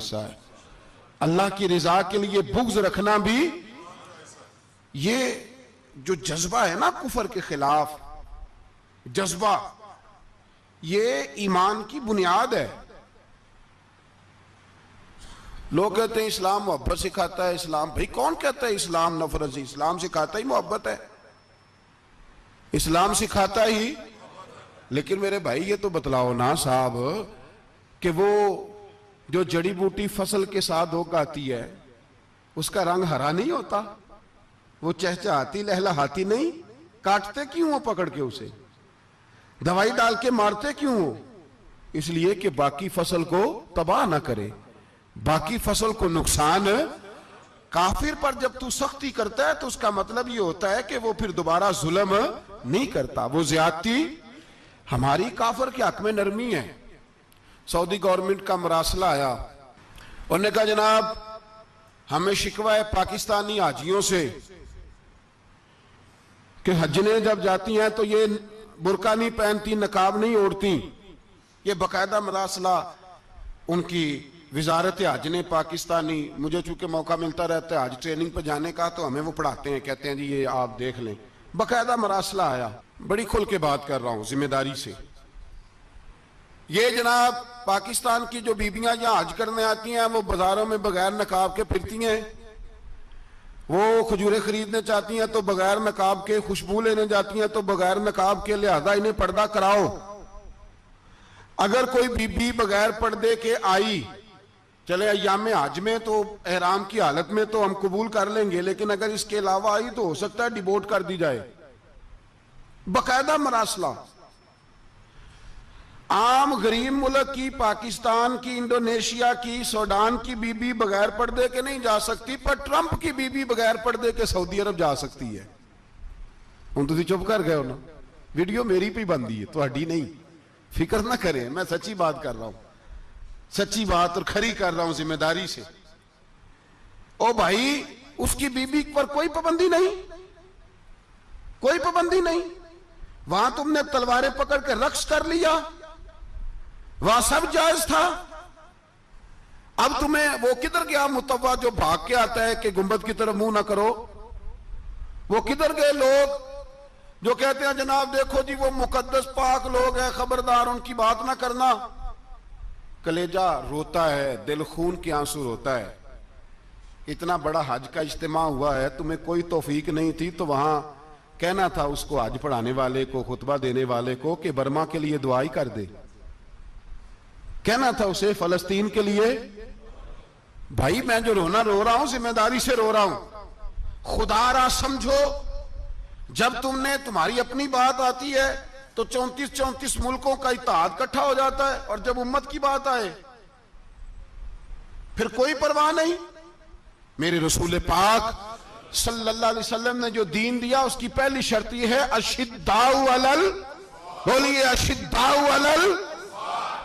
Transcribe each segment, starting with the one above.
حصہ ہے۔ اللہ کی رضا کے لیے بغض رکھنا بھی یہ جو جذبہ ہے نا کفر کے خلاف جذبہ، یہ ایمان کی بنیاد ہے۔ لوگ کہتے ہیں اسلام محبت سکھاتا ہے، اسلام، بھئی کون کہتا ہے اسلام نفرت؟ اسلام سکھاتا ہی محبت ہے، اسلام سکھاتا ہی۔ لیکن میرے بھائی یہ تو بتلاؤ نا صاحب کہ وہ جو جڑی بوٹی فصل کے ساتھ اگاتی ہے اس کا رنگ ہرا نہیں ہوتا، وہ چہچہاتی لہلہاتی نہیں، کاٹتے کیوں ہو پکڑ کے اسے، دوائی ڈال کے مارتے کیوں ہو؟ اس لیے کہ باقی فصل کو تباہ نہ کرے، باقی فصل کو نقصان۔ کافر پر جب تو سختی کرتا ہے تو اس کا مطلب یہ ہوتا ہے کہ وہ پھر دوبارہ ظلم نہیں کرتا، وہ زیادتی۔ ہماری کافر کے حق میں نرمی ہے۔ سعودی گورنمنٹ کا مراسلہ آیا، انہوں نے کہا جناب ہمیں شکوہ ہے پاکستانی حاجیوں سے کہ حجنے جب جاتی ہیں تو یہ برقع نہیں پہنتی، نقاب نہیں اوڑھتی۔ یہ باقاعدہ مراسلہ ان کی وزارت حج نے پاکستانی، مجھے چونکہ موقع ملتا رہتا ہے حج ٹریننگ پہ جانے کا تو ہمیں وہ پڑھاتے ہیں، کہتے ہیں جی یہ آپ دیکھ لیں، باقاعدہ مراسلہ آیا۔ بڑی کھل کے بات کر رہا ہوں ذمہ داری سے۔ یہ جناب پاکستان کی جو بیبیاں یہاں حج کرنے آتی ہیں وہ بازاروں میں بغیر نقاب کے پھرتی ہیں، وہ کھجوریں خریدنے چاہتی ہیں تو بغیر نقاب کے، خوشبو لینے جاتی ہیں تو بغیر نقاب کے، لہذا انہیں پردہ کراؤ۔ اگر کوئی بی بی بغیر پردے کے آئی، چلے ایام حج میں تو احرام کی حالت میں تو ہم قبول کر لیں گے، لیکن اگر اس کے علاوہ آئی تو ہو سکتا ہے ڈیبورٹ کر دی جائے۔ باقاعدہ مراسلہ۔ عام غریب ملک کی، پاکستان کی، انڈونیشیا کی، سوڈان کی بی بی بغیر پردے کے نہیں جا سکتی، پر ٹرمپ کی بی بی بغیر پردے کے سعودی عرب جا سکتی ہے۔ ہوں تو چپ کر گئے ہو نا، ویڈیو میری پہ بندی ہے، تہاڈی نہیں، فکر نہ کریں، میں سچی بات کر رہا ہوں، سچی بات اور کھری کر رہا ہوں ذمہ داری سے۔ او بھائی اس کی بی بی پر کوئی پابندی نہیں، کوئی پابندی نہیں۔ وہاں تم نے تلواریں پکڑ کے رقص کر لیا، وہاں سب جائز تھا۔ اب تمہیں وہ کدھر گیا متوا جو بھاگ کے آتا ہے کہ گنبد کی طرف منہ نہ کرو؟ وہ کدھر گئے لوگ جو کہتے ہیں جناب دیکھو جی وہ مقدس پاک لوگ ہیں، خبردار ان کی بات نہ کرنا؟ کلیجہ روتا ہے، دل خون کے آنسو روتا ہے۔ اتنا بڑا حج کا اجتماع ہوا ہے، تمہیں کوئی توفیق نہیں تھی تو وہاں کہنا تھا اس کو، حج پڑھانے والے کو، خطبہ دینے والے کو کہ برما کے لیے دعائی کر دے، کہنا تھا اسے فلسطین کے لیے۔ بھائی میں جو رونا رو رہا ہوں ذمہ داری سے رو رہا ہوں۔ خدا را سمجھو، جب تم نے، تمہاری اپنی بات آتی ہے تو 34 ملکوں کا اتحاد اکٹھا ہو جاتا ہے، اور جب امت کی بات آئے پھر کوئی پرواہ نہیں۔ میرے رسول پاک صلی اللہ علیہ وسلم نے جو دین دیا اس کی پہلی شرط یہ ہے اشداء علل، بولیے اشداء علل،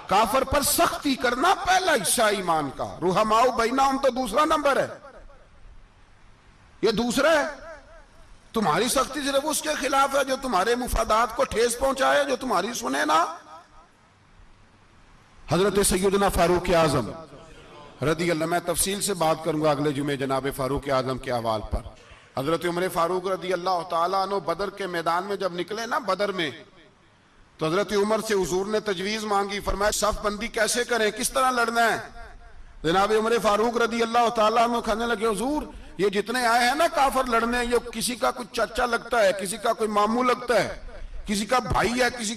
کافر پر سختی کرنا پہلا حصہ ایمان کا۔ رحماء بینہم تو دوسرا نمبر ہے، یہ دوسرا ہے۔ تمہاری سختی صرف اس کے خلاف ہے جو تمہارے مفادات کو ٹھیس پہنچائے، جو تمہاری سنے نا۔ حضرت سیدنا فاروق اعظم رضی اللہ، میں تفصیل سے بات کروں گا اگلے جمعے جناب فاروق اعظم کے احوال پر۔ حضرت عمر فاروق رضی اللہ تعالیٰ عنہ بدر کے میدان میں جب نکلے نا، بدر میں، تو حضرت عمر سے حضور نے تجویز مانگی، فرمایا صف بندی کیسے کریں، کس طرح لڑنا ہے؟ جناب عمر فاروق رضی اللہ تعالیٰ عنہ کہنے لگے حضور یہ جتنے آئے ہیں نا کافر لڑنے، یہ کسی کا کوئی چچا لگتا ہے، کسی کا کوئی ماموں لگتا ہے، کسی کا بھائی ہے، کسی